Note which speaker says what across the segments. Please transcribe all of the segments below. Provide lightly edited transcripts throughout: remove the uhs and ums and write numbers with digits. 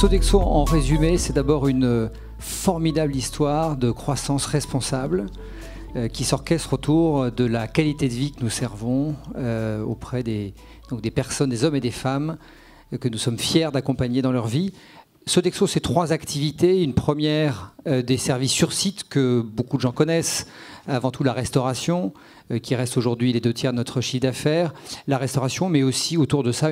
Speaker 1: Sodexo, en résumé, c'est d'abord une formidable histoire de croissance responsable qui s'orchestre autour de la qualité de vie que nous servons auprès des personnes, des hommes et des femmes que nous sommes fiers d'accompagner dans leur vie. Sodexo, c'est 3 activités. Une première, des services sur site que beaucoup de gens connaissent, avant tout la restauration, qui reste aujourd'hui les 2/3 de notre chiffre d'affaires. La restauration, mais aussi autour de ça,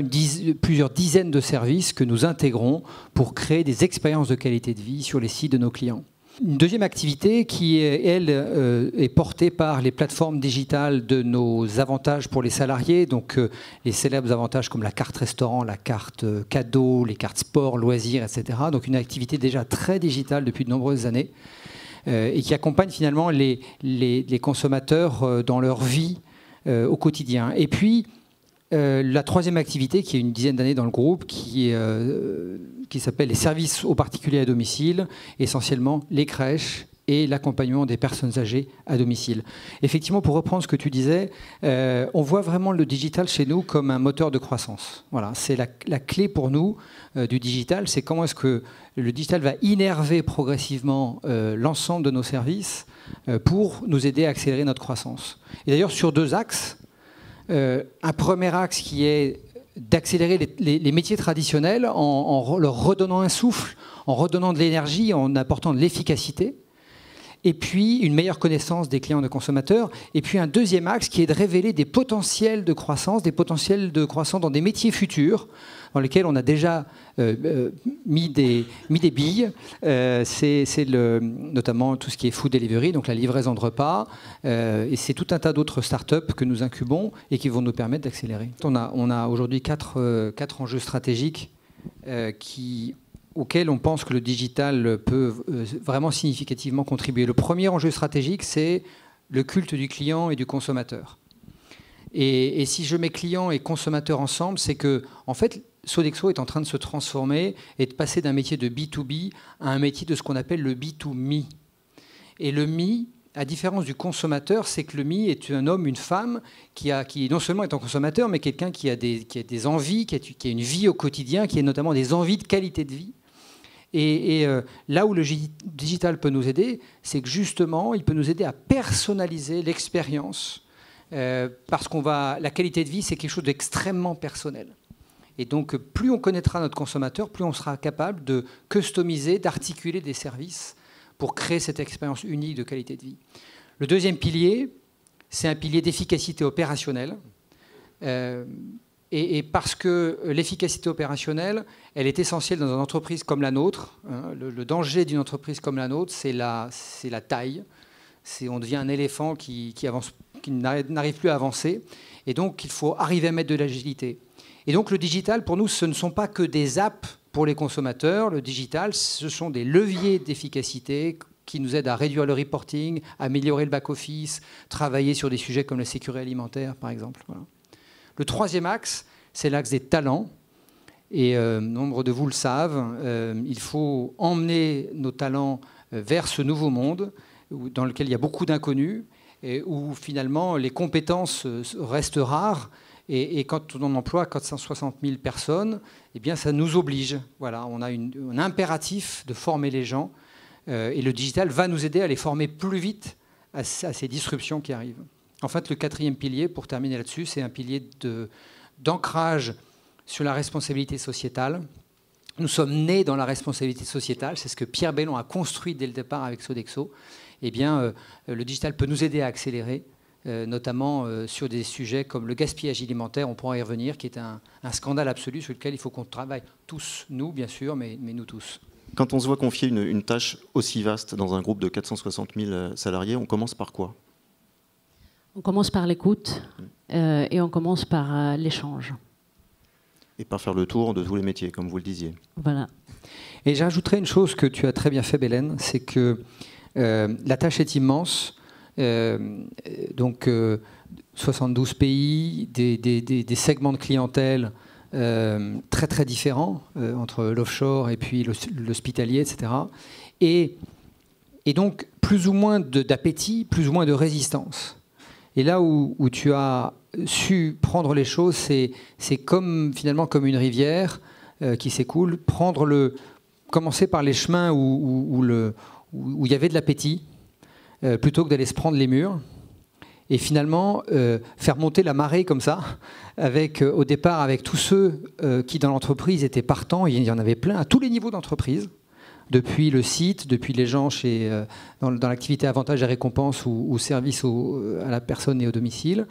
Speaker 1: plusieurs dizaines de services que nous intégrons pour créer des expériences de qualité de vie sur les sites de nos clients. Une deuxième activité qui, elle, est portée par les plateformes digitales de nos avantages pour les salariés, donc les célèbres avantages comme la carte restaurant, la carte cadeau, les cartes sport, loisirs, etc. Donc une activité déjà très digitale depuis de nombreuses années et qui accompagne finalement les consommateurs dans leur vie au quotidien. Et puis, la troisième activité, qui est une dizaine d'années dans le groupe, qui s'appelle les services aux particuliers à domicile, essentiellement les crèches et l'accompagnement des personnes âgées à domicile. Effectivement, pour reprendre ce que tu disais, on voit vraiment le digital chez nous comme un moteur de croissance. Voilà, c'est la clé pour nous du digital, c'est comment est-ce que le digital va innerver progressivement l'ensemble de nos services pour nous aider à accélérer notre croissance. Et d'ailleurs, sur 2 axes, un premier axe qui est d'accélérer les métiers traditionnels en leur redonnant un souffle, en redonnant de l'énergie, en apportant de l'efficacité, et puis une meilleure connaissance des clients et des consommateurs, et puis un deuxième axe qui est de révéler des potentiels de croissance dans des métiers futurs, dans lesquels on a déjà mis des billes. C'est notamment tout ce qui est food delivery, donc la livraison de repas, et c'est tout un tas d'autres startups que nous incubons et qui vont nous permettre d'accélérer. On a aujourd'hui 4 enjeux stratégiques auxquels on pense que le digital peut vraiment significativement contribuer. Le premier enjeu stratégique, c'est le culte du client et du consommateur. Et si je mets client et consommateur ensemble, c'est que, en fait, Sodexo est en train de se transformer et de passer d'un métier de B2B à un métier de ce qu'on appelle le B2Me. Et le Me, à différence du consommateur, c'est que le Me est un homme, une femme qui non seulement est un consommateur, mais quelqu'un qui a des envies, qui a une vie au quotidien, qui a notamment des envies de qualité de vie. Et là où le digital peut nous aider, c'est que justement, il peut nous aider à personnaliser l'expérience, parce la qualité de vie, c'est quelque chose d'extrêmement personnel. Et donc, plus on connaîtra notre consommateur, plus on sera capable de customiser, d'articuler des services pour créer cette expérience unique de qualité de vie. Le deuxième pilier, c'est un pilier d'efficacité opérationnelle. Et parce que l'efficacité opérationnelle, elle est essentielle dans une entreprise comme la nôtre. Le danger d'une entreprise comme la nôtre, c'est la taille. On devient un éléphant qui n'arrive plus à avancer. Et donc, il faut arriver à mettre de l'agilité. Et donc, le digital, pour nous, ce ne sont pas que des apps pour les consommateurs. Le digital, ce sont des leviers d'efficacité qui nous aident à réduire le reporting, à améliorer le back-office, travailler sur des sujets comme la sécurité alimentaire, par exemple. Voilà. Le troisième axe, c'est l'axe des talents. Et nombre de vous le savent, il faut emmener nos talents vers ce nouveau monde dans lequel il y a beaucoup d'inconnus et où finalement les compétences restent rares. Et quand on emploie 460 000 personnes, eh bien, ça nous oblige. Voilà, on a un impératif de former les gens. Et le digital va nous aider à les former plus vite à ces disruptions qui arrivent. En fait, le quatrième pilier, pour terminer là-dessus, c'est un pilier d'ancrage sur la responsabilité sociétale. Nous sommes nés dans la responsabilité sociétale. C'est ce que Pierre Bellon a construit dès le départ avec Sodexo. Eh bien, le digital peut nous aider à accélérer, notamment sur des sujets comme le gaspillage alimentaire, on pourra y revenir, qui est un scandale absolu sur lequel il faut qu'on travaille tous, nous bien sûr, mais nous tous.
Speaker 2: Quand on se voit confier une tâche aussi vaste dans un groupe de 460 000 salariés, on commence par quoi ?
Speaker 3: On commence par l'écoute et on commence par l'échange.
Speaker 2: Et par faire le tour de tous les métiers, comme vous le disiez.
Speaker 3: Voilà.
Speaker 1: Et j'ajouterais une chose que tu as très bien fait, Bélène, c'est que la tâche est immense. Donc 72 pays, des segments de clientèle très très différents entre l'offshore et puis l'hospitalier, etc. Et donc plus ou moins d'appétit, plus ou moins de résistance. Et là où tu as su prendre les choses, c'est finalement comme une rivière qui s'écoule, prendre le commencer par les chemins où il y avait de l'appétit, plutôt que d'aller se prendre les murs. Et finalement, faire monter la marée comme ça, au départ avec tous ceux qui dans l'entreprise étaient partants, il y en avait plein à tous les niveaux d'entreprise, depuis le site, depuis les gens dans l'activité avantages et récompenses ou service à la personne et au domicile.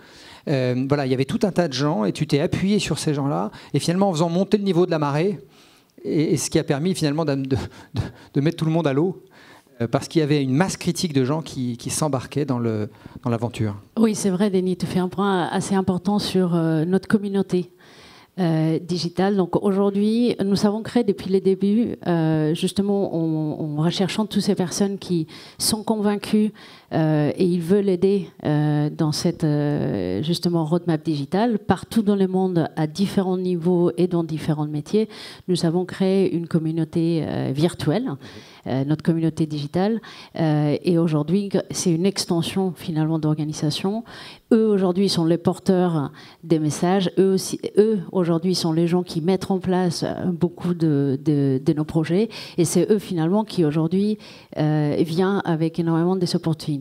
Speaker 1: Voilà, il y avait tout un tas de gens et tu t'es appuyé sur ces gens-là et finalement en faisant monter le niveau de la marée, et ce qui a permis finalement de mettre tout le monde à l'eau. Parce qu'il y avait une masse critique de gens qui s'embarquaient dans l'aventure.
Speaker 3: Oui, c'est vrai, Denis, tu fais un point assez important sur notre communauté digitale. Donc aujourd'hui, nous avons créé depuis les débuts, justement en recherchant toutes ces personnes qui sont convaincues et ils veulent aider dans cette justement roadmap digitale partout dans le monde à différents niveaux et dans différents métiers. Nous avons créé une communauté virtuelle, notre communauté digitale, et aujourd'hui c'est une extension finalement d'organisation. Eux aujourd'hui sont les porteurs des messages, eux aujourd'hui sont les gens qui mettent en place beaucoup de nos projets, et c'est eux finalement qui aujourd'hui viennent avec énormément des opportunités.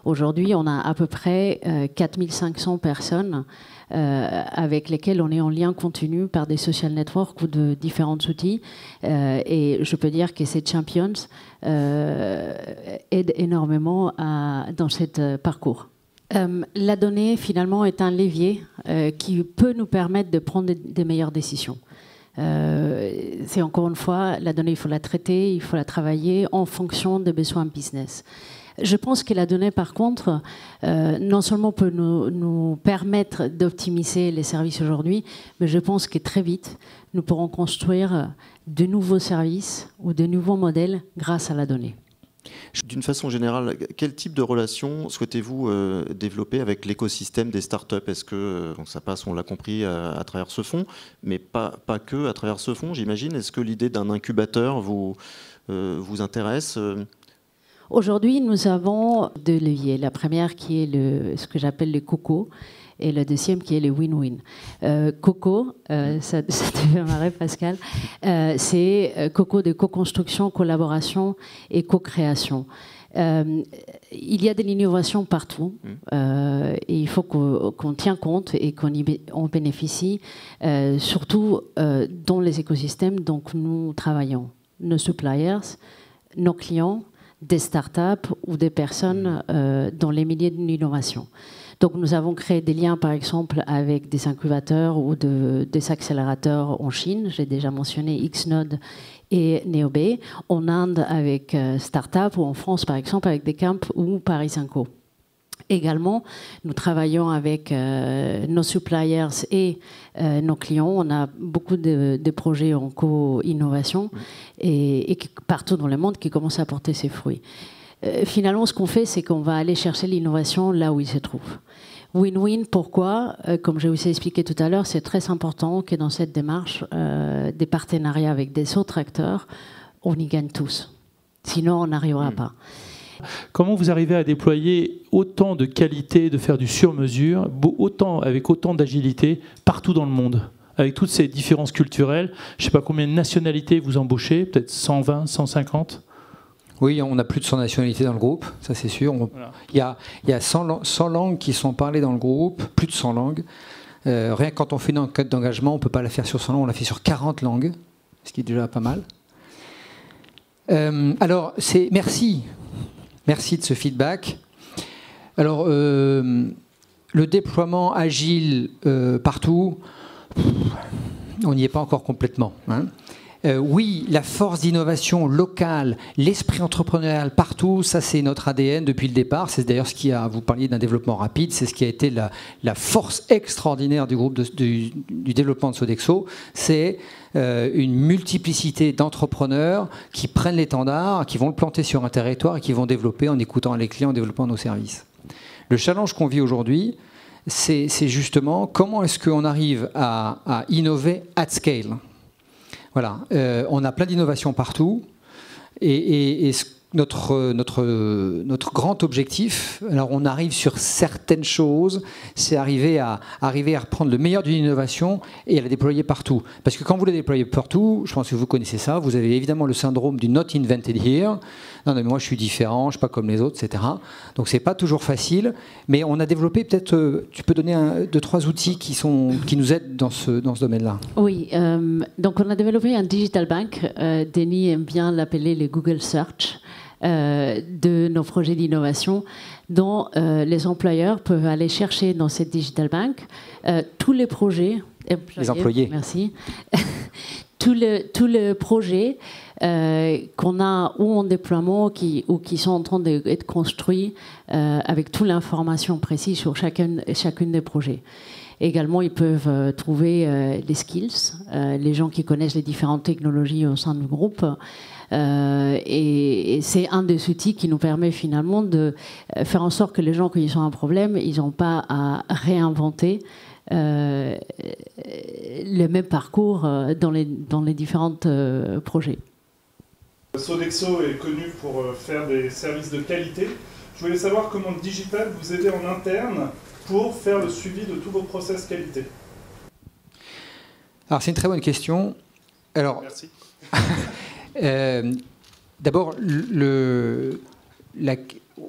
Speaker 3: Aujourd'hui, on a à peu près 4500 personnes avec lesquelles on est en lien continu par des social networks ou de différents outils. Et je peux dire que ces champions aident énormément dans ce parcours. La donnée, finalement, est un levier qui peut nous permettre de prendre des meilleures décisions. C'est encore une fois, la donnée, il faut la traiter, il faut la travailler en fonction des besoins business. Je pense que la donnée, par contre, non seulement peut nous permettre d'optimiser les services aujourd'hui, mais je pense que très vite, nous pourrons construire de nouveaux services ou de nouveaux modèles grâce à la donnée.
Speaker 2: D'une façon générale, quel type de relation souhaitez-vous développer avec l'écosystème des startups? Est-ce que ça passe, on l'a compris, à travers ce fonds, mais pas que à travers ce fonds, j'imagine? Est-ce que l'idée d'un incubateur vous intéresse?
Speaker 3: Aujourd'hui, nous avons deux leviers. La première qui est ce que j'appelle le COCO, et le deuxième qui est le win-win. COCO, ça te fait marrer Pascal, c'est COCO de co-construction, collaboration et co-création. Il y a de l'innovation partout et il faut qu'on tienne compte et qu'on bénéficie, surtout dans les écosystèmes dont nous travaillons. Nos suppliers, nos clients, des startups ou des personnes dans les milieux de l'innovation. Donc nous avons créé des liens, par exemple, avec des incubateurs ou des accélérateurs en Chine. J'ai déjà mentionné Xnode et Neobay. En Inde, avec Startup, ou en France, par exemple, avec Decamp ou Paris Inco. Également, nous travaillons avec nos suppliers et nos clients. On a beaucoup de projets en co-innovation et partout dans le monde qui commencent à porter ses fruits. Finalement, ce qu'on fait, c'est qu'on va aller chercher l'innovation là où il se trouve. Win-win, pourquoi? Comme je vous ai expliqué tout à l'heure, c'est très important que dans cette démarche des partenariats avec des autres acteurs, on y gagne tous. Sinon, on n'arrivera pas.
Speaker 4: Comment vous arrivez à déployer autant de qualité, de faire du sur-mesure, avec autant d'agilité partout dans le monde, avec toutes ces différences culturelles? Je ne sais pas combien de nationalités vous embauchez, peut-être 120, 150?
Speaker 1: Oui, on a plus de 100 nationalités dans le groupe, ça c'est sûr. Voilà. Il y a 100 langues qui sont parlées dans le groupe, plus de 100 langues. Rien que quand on fait une enquête d'engagement, on ne peut pas la faire sur 100 langues, on la fait sur 40 langues, ce qui est déjà pas mal. Alors, merci de ce feedback. Alors, le déploiement agile partout, on n'y est pas encore complètement. Hein. Oui, la force d'innovation locale, l'esprit entrepreneurial partout, ça c'est notre ADN depuis le départ. C'est d'ailleurs ce qui a, vous parliez d'un développement rapide, c'est ce qui a été la force extraordinaire du groupe du développement de Sodexo. C'est une multiplicité d'entrepreneurs qui prennent l'étendard, qui vont le planter sur un territoire et qui vont développer en écoutant les clients, en développant nos services. Le challenge qu'on vit aujourd'hui, c'est justement comment est-ce qu'on arrive à innover at scale. Voilà, on a plein d'innovations partout et notre grand objectif, alors on arrive sur certaines choses, c'est arriver à reprendre le meilleur d'une innovation et à la déployer partout. Parce que quand vous la déployez partout, je pense que vous connaissez ça, vous avez évidemment le syndrome du not invented here. Non, mais moi je suis différent, je ne suis pas comme les autres, etc. Donc c'est pas toujours facile, mais on a développé peut-être, tu peux donner 2-3 outils qui nous aident dans ce domaine-là.
Speaker 3: Oui, donc on a développé un digital bank, Denis aime bien l'appeler les Google Search, de nos projets d'innovation dont les employeurs peuvent aller chercher dans cette digital bank tous les projets
Speaker 1: les employés.
Speaker 3: Merci. tous les projets qu'on a ou en déploiement ou qui sont en train d'être construits avec toute l'information précise sur chacune des projets. Également, ils peuvent trouver les skills, les gens qui connaissent les différentes technologies au sein du groupe. Et c'est un des outils qui nous permet finalement de faire en sorte que les gens, quand ils ont un problème, ils n'ont pas à réinventer le même parcours dans les différents projets.
Speaker 5: Sodexo est connu pour faire des services de qualité. Je voulais savoir comment le digital vous aidait en interne pour faire le suivi de tous vos process qualité.
Speaker 1: Alors c'est une très bonne question. Alors,
Speaker 5: merci.
Speaker 1: D'abord,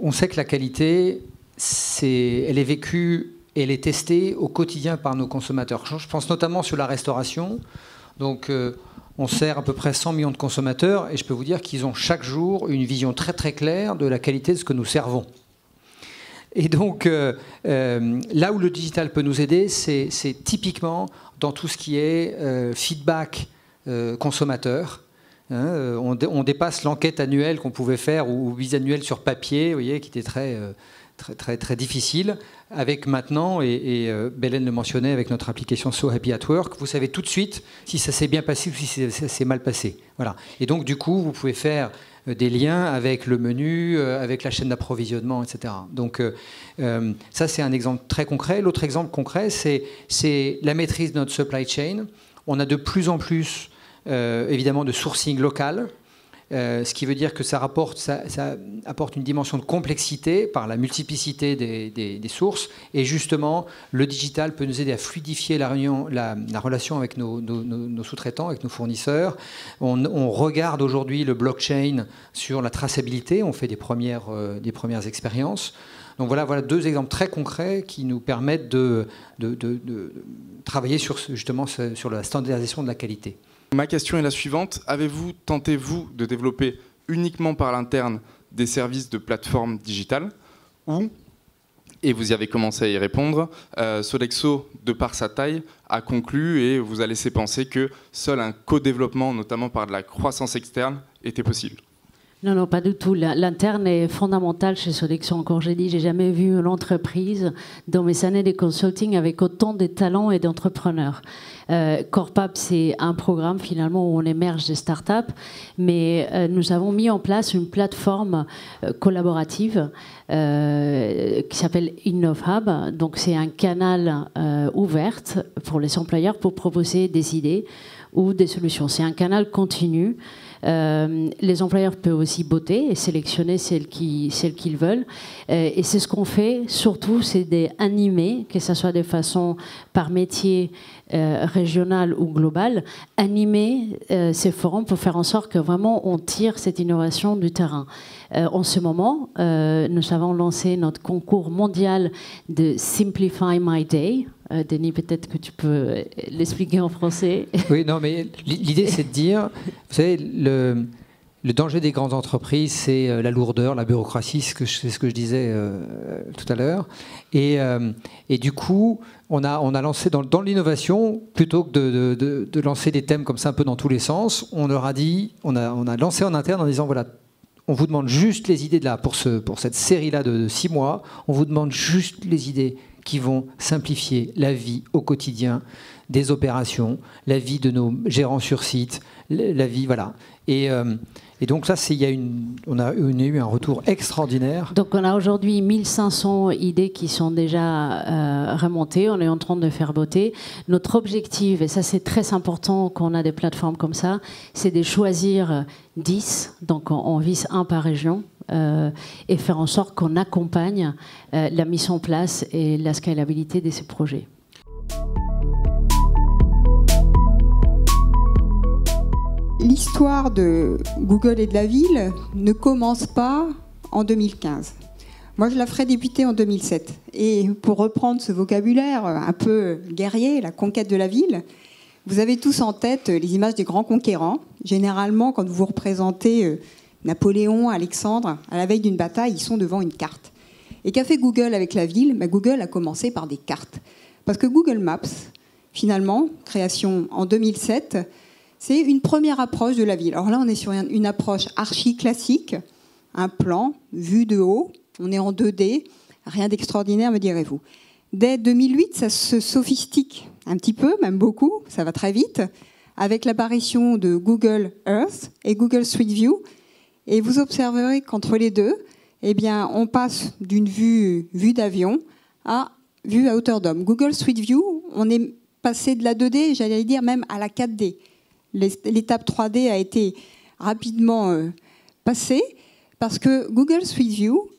Speaker 1: on sait que la qualité, elle est vécue et elle est testée au quotidien par nos consommateurs. Je pense notamment sur la restauration. Donc, on sert à peu près 100 millions de consommateurs et je peux vous dire qu'ils ont chaque jour une vision très très claire de la qualité de ce que nous servons. Et donc, là où le digital peut nous aider, c'est typiquement dans tout ce qui est feedback consommateur. On dépasse l'enquête annuelle qu'on pouvait faire ou bisannuelle sur papier, vous voyez, qui était très difficile. Avec maintenant, et Belen le mentionnait avec notre application So Happy at Work, vous savez tout de suite si ça s'est bien passé ou si ça s'est mal passé. Voilà. Et donc, du coup, vous pouvez faire des liens avec le menu, avec la chaîne d'approvisionnement, etc. Donc, ça, c'est un exemple très concret. L'autre exemple concret, c'est la maîtrise de notre supply chain. On a de plus en plus évidemment de sourcing local, ce qui veut dire que ça apporte une dimension de complexité par la multiplicité des sources, et justement le digital peut nous aider à fluidifier la relation avec nos sous-traitants, avec nos fournisseurs. On regarde aujourd'hui le blockchain sur la traçabilité, on fait des premières expériences. Donc voilà 2 exemples très concrets qui nous permettent de travailler justement sur la standardisation de la qualité.
Speaker 6: Ma question est la suivante. Avez-vous tenté, vous, de développer uniquement par l'interne des services de plateforme digitale ou, et vous y avez commencé à y répondre, Sodexo, de par sa taille, a conclu et vous a laissé penser que seul un co-développement, notamment par de la croissance externe, était possible?
Speaker 3: Non, pas du tout. L'interne est fondamental chez Sodexo. Encore, j'ai dit, j'ai jamais vu une entreprise dans mes années de consulting avec autant de talents et d'entrepreneurs. Corpap, c'est un programme finalement où on émerge des startups, mais nous avons mis en place une plateforme collaborative qui s'appelle InnovHub. Donc, c'est un canal ouvert pour les employeurs pour proposer des idées ou des solutions. C'est un canal continu. Les employeurs peuvent aussi voter et sélectionner celles qu'ils veulent. Et c'est ce qu'on fait, surtout, c'est d'animer, que ce soit de façon par métier régional ou global, animer ces forums pour faire en sorte que vraiment on tire cette innovation du terrain. En ce moment, nous avons lancé notre concours mondial de Simplify My Day. Denis, peut-être que tu peux l'expliquer en français. Oui,
Speaker 1: non, mais l'idée, c'est de dire, vous savez, le danger des grandes entreprises, c'est la lourdeur, la bureaucratie, c'est ce que je disais tout à l'heure. Et du coup, on a lancé dans l'innovation, plutôt que de lancer des thèmes comme ça un peu dans tous les sens, on leur a dit, on a lancé en interne en disant, voilà, on vous demande juste les idées pour cette série-là de 6 mois, on vous demande juste les idées qui vont simplifier la vie au quotidien des opérations, la vie de nos gérants sur site, la vie, voilà. Et Et donc ça, on a eu un retour extraordinaire.
Speaker 3: Donc on a aujourd'hui 1500 idées qui sont déjà remontées. On est en train de faire voter. Notre objectif, et ça c'est très important quand on a des plateformes comme ça, c'est de choisir 10. Donc on vise un par région. Et faire en sorte qu'on accompagne la mise en place et la scalabilité de ces projets.
Speaker 7: L'histoire de Google et de la ville ne commence pas en 2015. Moi, je la ferai débuter en 2007. Et pour reprendre ce vocabulaire un peu guerrier, la conquête de la ville, vous avez tous en tête les images des grands conquérants. Généralement, quand vous vous représentez Napoléon, Alexandre, à la veille d'une bataille, ils sont devant une carte. Et qu'a fait Google avec la ville ? Google a commencé par des cartes. Parce que Google Maps, finalement, création en 2007, c'est une première approche de la ville. Alors là, on est sur une approche archi-classique, un plan, vu de haut, on est en 2D, rien d'extraordinaire, me direz-vous. Dès 2008, ça se sophistique un petit peu, même beaucoup, ça va très vite, avec l'apparition de Google Earth et Google Street View. Et vous observerez qu'entre les deux, eh bien, on passe d'une vue d'avion à vue à hauteur d'homme. Google Street View, on est passé de la 2D, j'allais dire même à la 4D. L'étape 3D a été rapidement passée parce que Google Street View,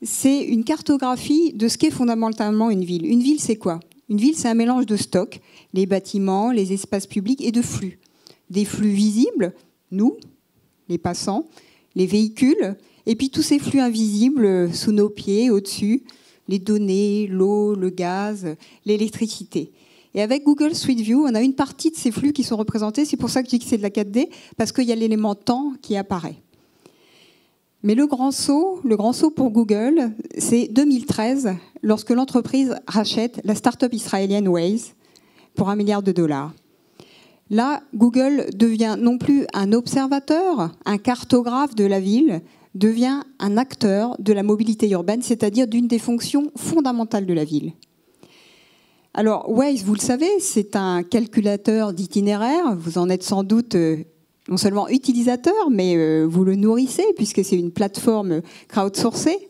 Speaker 7: c'est une cartographie de ce qu'est fondamentalement une ville. Une ville, c'est quoi ? Une ville, c'est un mélange de stocks, les bâtiments, les espaces publics et de flux. Des flux visibles, nous, les passants, les véhicules, et puis tous ces flux invisibles sous nos pieds, au-dessus, les données, l'eau, le gaz, l'électricité. Et avec Google Street View, on a une partie de ces flux qui sont représentés. C'est pour ça que je dis que c'est de la 4D, parce qu'il y a l'élément temps qui apparaît. Mais le grand saut pour Google, c'est 2013, lorsque l'entreprise rachète la start-up israélienne Waze pour $1 milliard. Là, Google devient non plus un observateur, un cartographe de la ville, devient un acteur de la mobilité urbaine, c'est-à-dire d'une des fonctions fondamentales de la ville. Alors, Waze, vous le savez, c'est un calculateur d'itinéraire. Vous en êtes sans doute non seulement utilisateur, mais vous le nourrissez, puisque c'est une plateforme crowdsourcée.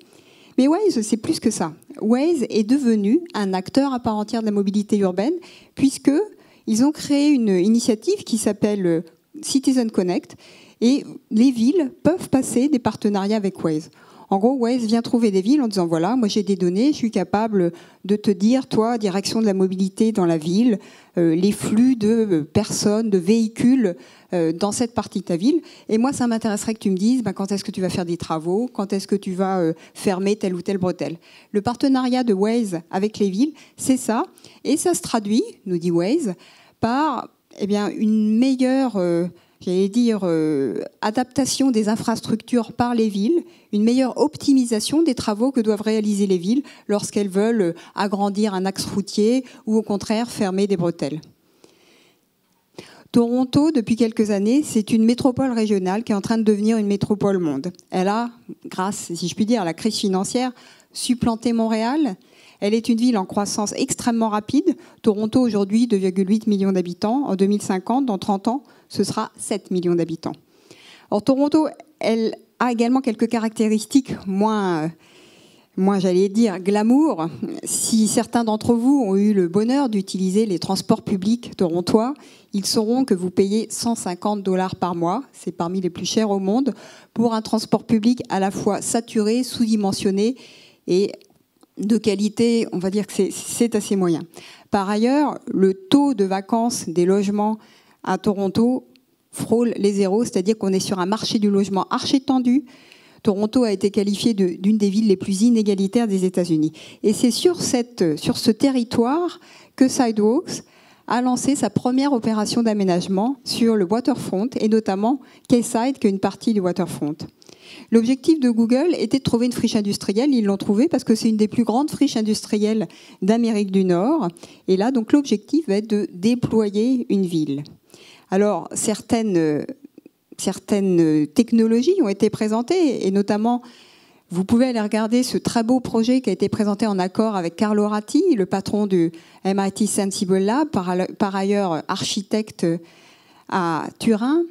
Speaker 7: Mais Waze, c'est plus que ça. Waze est devenu un acteur à part entière de la mobilité urbaine, puisqu'ils ont créé une initiative qui s'appelle Citizen Connect, et les villes peuvent passer des partenariats avec Waze. En gros, Waze vient trouver des villes en disant, voilà, moi j'ai des données, je suis capable de te dire, toi, direction de la mobilité dans la ville, les flux de personnes, de véhicules dans cette partie de ta ville. Et moi, ça m'intéresserait que tu me dises quand est-ce que tu vas faire des travaux, quand est-ce que tu vas fermer telle ou telle bretelle. Le partenariat de Waze avec les villes, c'est ça. Et ça se traduit, nous dit Waze, par une meilleure... adaptation des infrastructures par les villes, une meilleure optimisation des travaux que doivent réaliser les villes lorsqu'elles veulent agrandir un axe routier ou au contraire fermer des bretelles. Toronto, depuis quelques années, c'est une métropole régionale qui est en train de devenir une métropole monde. Elle a, grâce, si je puis dire, à la crise financière, supplanté Montréal. Elle est une ville en croissance extrêmement rapide. Toronto, aujourd'hui, 2,8 millions d'habitants. En 2050, dans 30 ans, ce sera 7 millions d'habitants. Or, Toronto, elle a également quelques caractéristiques moins j'allais dire, glamour. Si certains d'entre vous ont eu le bonheur d'utiliser les transports publics torontois, ils sauront que vous payez $150 par mois, c'est parmi les plus chers au monde, pour un transport public à la fois saturé, sous-dimensionné et de qualité, on va dire que c'est assez moyen. Par ailleurs, le taux de vacances des logements à Toronto frôle les zéros, c'est-à-dire qu'on est sur un marché du logement archi-tendu. Toronto a été qualifiée d'une des villes les plus inégalitaires des États-Unis. Et c'est sur ce territoire que Sidewalks a lancé sa première opération d'aménagement sur le waterfront, et notamment Quayside, qui est une partie du waterfront. L'objectif de Google était de trouver une friche industrielle. Ils l'ont trouvée parce que c'est une des plus grandes friches industrielles d'Amérique du Nord. Et là, donc, l'objectif va être de déployer une ville. Alors, certaines technologies ont été présentées, et notamment, vous pouvez aller regarder ce très beau projet qui a été présenté en accord avec Carlo Ratti, le patron du MIT Sensible Lab, par ailleurs architecte à Turin.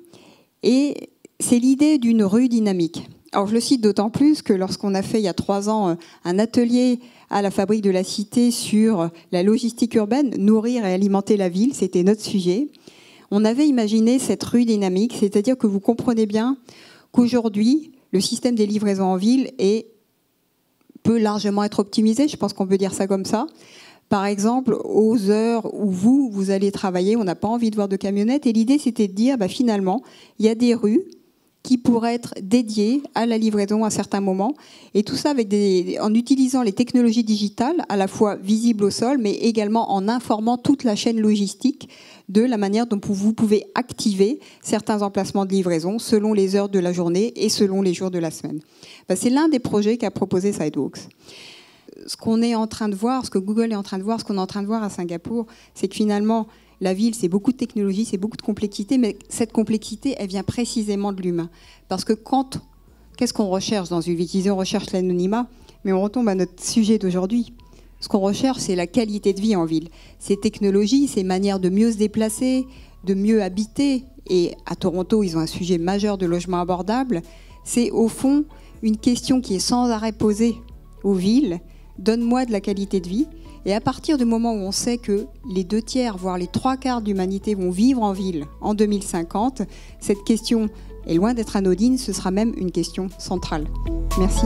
Speaker 7: Et c'est l'idée d'une rue dynamique. Alors je le cite d'autant plus que lorsqu'on a fait il y a 3 ans un atelier à la Fabrique de la Cité sur la logistique urbaine, nourrir et alimenter la ville, c'était notre sujet. On avait imaginé cette rue dynamique, c'est-à-dire que vous comprenez bien qu'aujourd'hui, le système des livraisons en ville peut largement être optimisé, je pense qu'on peut dire ça comme ça. Par exemple, aux heures où vous allez travailler, on n'a pas envie de voir de camionnettes, et l'idée c'était de dire, finalement, il y a des rues qui pourraient être dédiées à la livraison à certains moments, et tout ça en utilisant les technologies digitales, à la fois visibles au sol, mais également en informant toute la chaîne logistique de la manière dont vous pouvez activer certains emplacements de livraison selon les heures de la journée et selon les jours de la semaine. C'est l'un des projets qu'a proposé Sidewalks. Ce qu'on est en train de voir, ce que Google est en train de voir, ce qu'on est en train de voir à Singapour, c'est que finalement, la ville, c'est beaucoup de technologie, c'est beaucoup de complexité, mais cette complexité, elle vient précisément de l'humain. Parce que qu'est-ce qu'on recherche dans une ville? On recherche l'anonymat, mais on retombe à notre sujet d'aujourd'hui. Ce qu'on recherche, c'est la qualité de vie en ville. Ces technologies, ces manières de mieux se déplacer, de mieux habiter. Et à Toronto, ils ont un sujet majeur de logement abordable. C'est au fond une question qui est sans arrêt posée aux villes. Donne-moi de la qualité de vie. Et à partir du moment où on sait que les 2/3, voire les 3/4 de l'humanité vont vivre en ville en 2050, cette question est loin d'être anodine, ce sera même une question centrale. Merci.